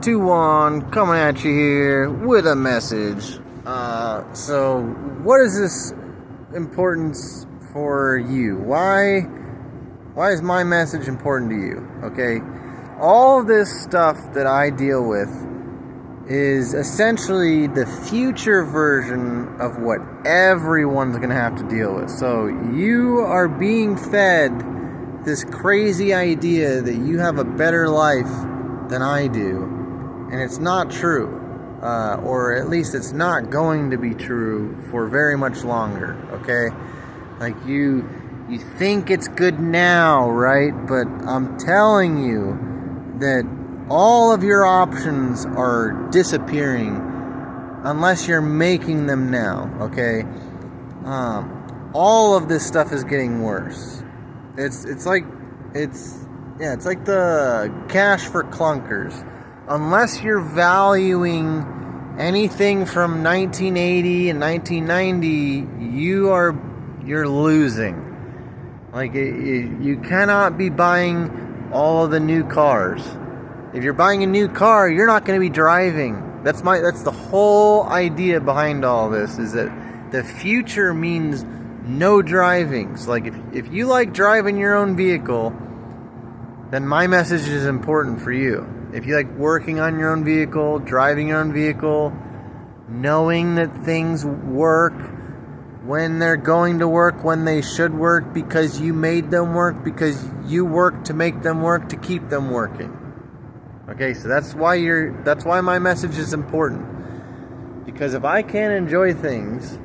421 coming at you here with a message. So what is this importance for you? Why is my message important to you? Okay, all of this stuff that I deal with is essentially the future version of what everyone's going to have to deal with. So you are being fed this crazy idea that you have a better life than I do, and it's not true, or at least it's not going to be true for very much longer. Okay, like you think it's good now, right? But I'm telling you that all of your options are disappearing unless you're making them now. Okay, all of this stuff is getting worse. It's like the cash for clunkers. Unless you're valuing anything from 1980 and 1990, you're losing. Like you cannot be buying all of the new cars. If you're buying a new car, you're not going to be driving. That's the whole idea behind all this, is that the future means no driving. So like if you like driving your own vehicle, then my message is important for you. If you like working on your own vehicle, driving your own vehicle, knowing that things work when they're going to work, when they should work, because you made them work, because you work to make them work, to keep them working. Okay, so that's why my message is important. Because if I can't enjoy things,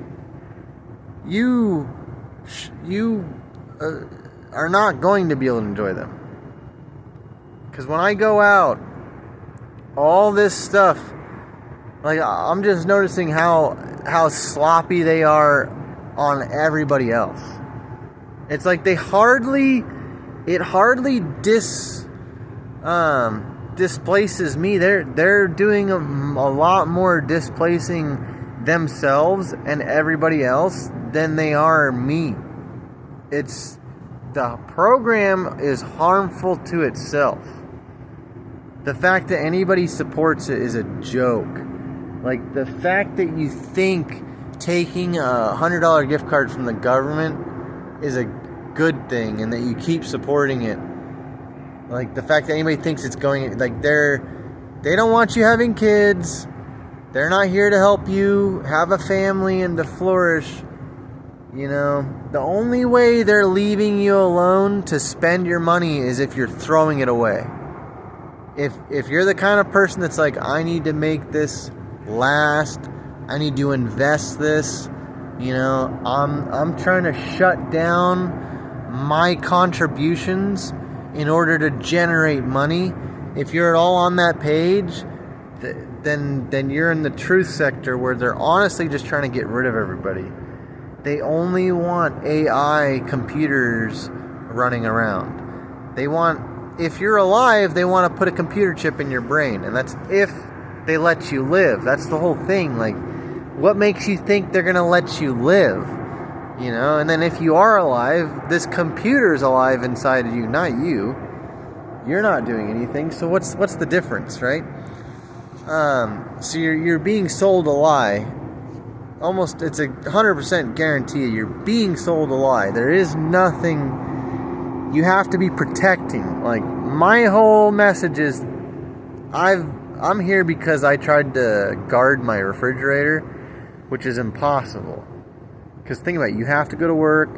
you are not going to be able to enjoy them. Because when I go out, all this stuff, like I'm just noticing how sloppy they are on everybody else. It's like it hardly displaces me. They're doing a lot more displacing themselves and everybody else than they are me. The program is harmful to itself. The fact that anybody supports it is a joke. Like the fact that you think taking a $100 gift card from the government is a good thing and that you keep supporting it. Like the fact that anybody thinks it's going, like they don't want you having kids. They're not here to help you have a family and to flourish. You know, the only way they're leaving you alone to spend your money is if you're throwing it away. If you're the kind of person that's like, I need to make this last, I need to invest this, you know, I'm trying to shut down my contributions in order to generate money. If you're at all on that page, then you're in the truth sector where they're honestly just trying to get rid of everybody. They only want AI computers running around. If you're alive, they want to put a computer chip in your brain, and that's if they let you live. That's the whole thing. Like, what makes you think they're going to let you live? You know, and then if you are alive, this computer's alive inside of you, not you. You're not doing anything, so what's the difference, right? So you're being sold a lie. Almost, it's a 100% guarantee you're being sold a lie. There is nothing you have to be protecting. Like, my whole message is I'm here because I tried to guard my refrigerator, which is impossible. Because think about it, you have to go to work,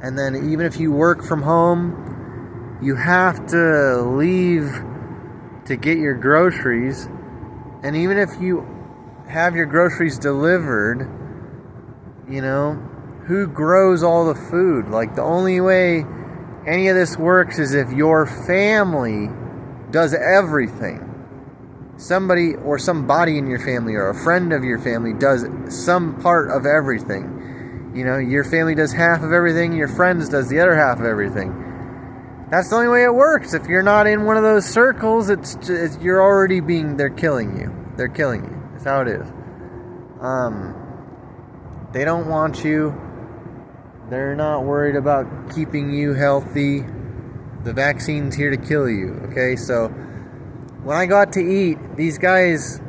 and then even if you work from home, you have to leave to get your groceries. And even if you have your groceries delivered, you know, who grows all the food? Like, the only way any of this works is if your family does everything. Somebody or somebody in your family or a friend of your family does some part of everything. You know, your family does half of everything, your friends does the other half of everything. That's the only way it works. If you're not in one of those circles, you're already they're killing you. They're killing you. That's how it is. They don't want you. They're not worried about keeping you healthy. The vaccine's here to kill you. Okay, so when I go out to eat, these guys,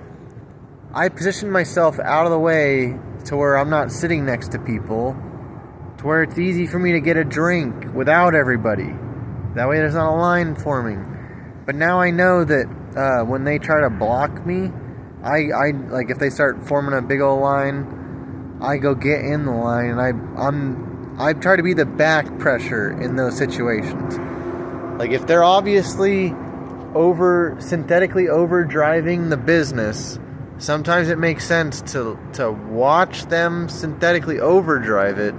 I position myself out of the way to where I'm not sitting next to people, to where it's easy for me to get a drink without everybody. That way there's not a line forming. But now I know that when they try to block me, I like if they start forming a big old line, I go get in the line, and I try to be the back pressure in those situations. Like if they're obviously synthetically overdriving the business, sometimes it makes sense to watch them synthetically overdrive it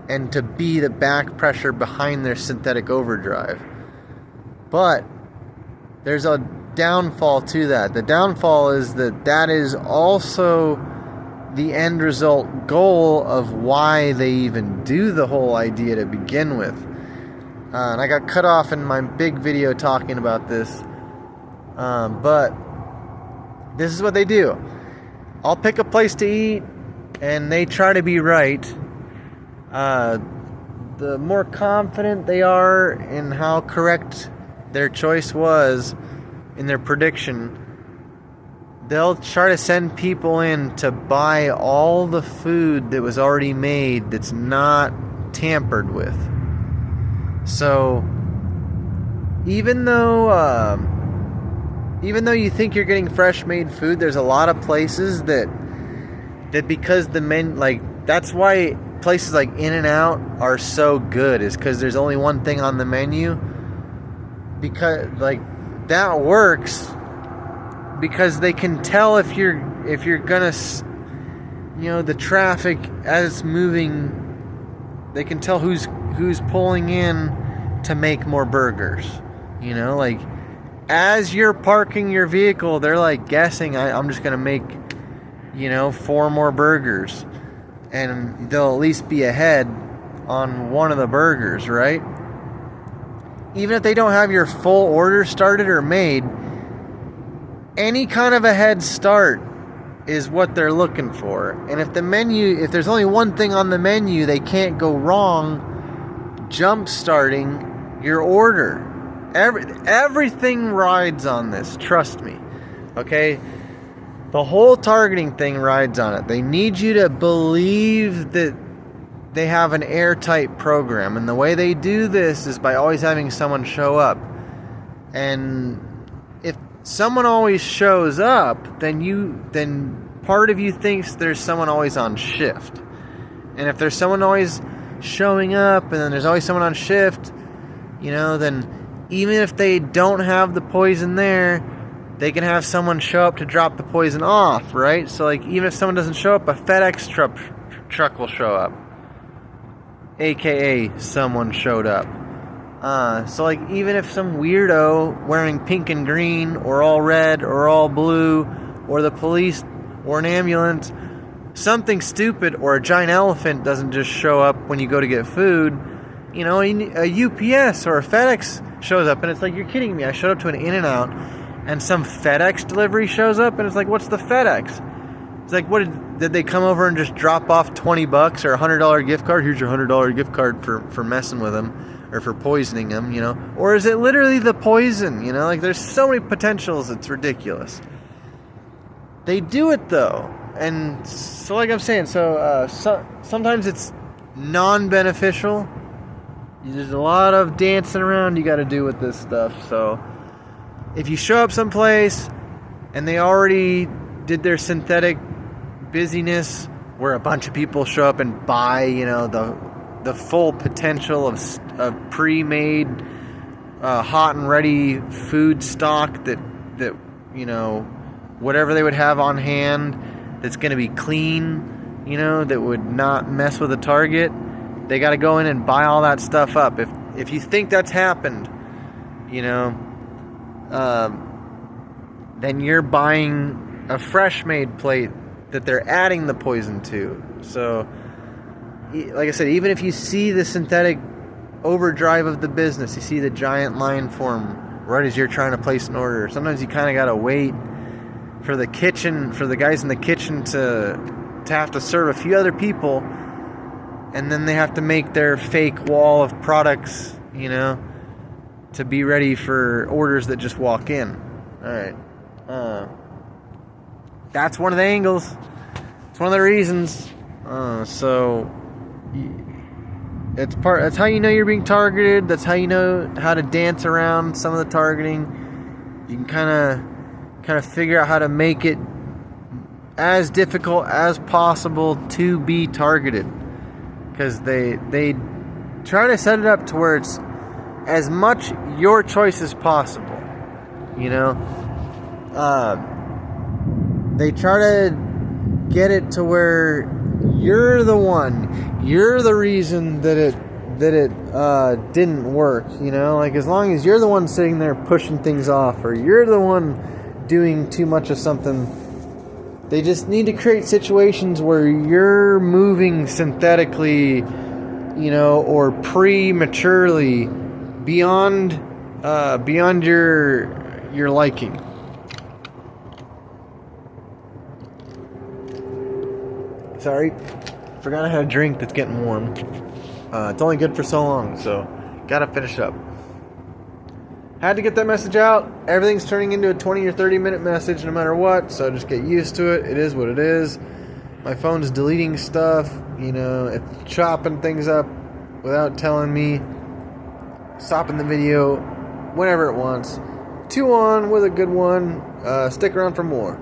and to be the back pressure behind their synthetic overdrive. But there's a downfall to that. The downfall is that is also the end result goal of why they even do the whole idea to begin with. And I got cut off in my big video talking about this. But this is what they do. I'll pick a place to eat, and they try to be right. The more confident they are in how correct their choice was in their prediction, they'll try to send people in to buy all the food that was already made that's not tampered with. So even though you think you're getting fresh made food, there's a lot of places that because the men, like, that's why places like In-N-Out are so good, is because there's only one thing on the menu. Because like that works because they can tell if you're gonna, the traffic as it's moving, they can tell who's pulling in to make more burgers. Like as you're parking your vehicle, they're like guessing, I'm just gonna make 4 more burgers, and they'll at least be ahead on one of the burgers, right? Even if they don't have your full order started or made, any kind of a head start is what they're looking for. And if there's only one thing on the menu, they can't go wrong jump starting your order. Everything rides on this, trust me. Okay? The whole targeting thing rides on it. They need you to believe that they have an airtight program, and the way they do this is by always having someone show up. And if someone always shows up, then part of you thinks there's someone always on shift. And if there's someone always showing up and then there's always someone on shift, then even if they don't have the poison there, they can have someone show up to drop the poison off, right? So like even if someone doesn't show up, a FedEx truck will show up, aka someone showed up. So like even if some weirdo wearing pink and green or all red or all blue, or the police or an ambulance, something stupid, or a giant elephant doesn't just show up when you go to get food, a UPS or a FedEx shows up, and it's like, you're kidding me. I showed up to an In-N-Out and some FedEx delivery shows up, and it's like, what's the FedEx? It's like, what did they come over and just drop off $20 or a $100 gift card? Here's your $100 gift card for messing with them or for poisoning them, Or is it literally the poison, Like, there's so many potentials, it's ridiculous. They do it, though. And so, like I'm saying, sometimes it's non-beneficial. There's a lot of dancing around you got to do with this stuff. So if you show up someplace and they already did their synthetic busyness where a bunch of people show up and buy, the full potential of pre-made, hot and ready food stock that whatever they would have on hand that's going to be clean, that would not mess with the target, they got to go in and buy all that stuff up. If you think that's happened, then you're buying a fresh made plate that they're adding the poison to. So, like I said, even if you see the synthetic overdrive of the business, you see the giant line form right as you're trying to place an order, sometimes you kind of got to wait for the guys in the kitchen to have to serve a few other people, and then they have to make their fake wall of products, to be ready for orders that just walk in. Alright. That's one of the angles. It's one of the reasons. So that's how you know you're being targeted. That's how you know how to dance around some of the targeting. You can kind of figure out how to make it as difficult as possible to be targeted, because they try to set it up to where it's as much your choice as possible. You know, they try to get it to where you're the reason that it didn't work. You know, like, as long as you're the one sitting there pushing things off, or you're the one doing too much of something, they just need to create situations where you're moving synthetically, you know, or prematurely beyond your liking. Sorry, forgot I had a drink that's getting warm. It's only good for so long, so gotta finish up. Had to get that message out. Everything's turning into a 20 or 30 minute message no matter what, so just get used to it. It is what it is. My phone's deleting stuff, you know, it's chopping things up without telling me, stopping the video whenever it wants. 2 on with a good one. Stick around for more.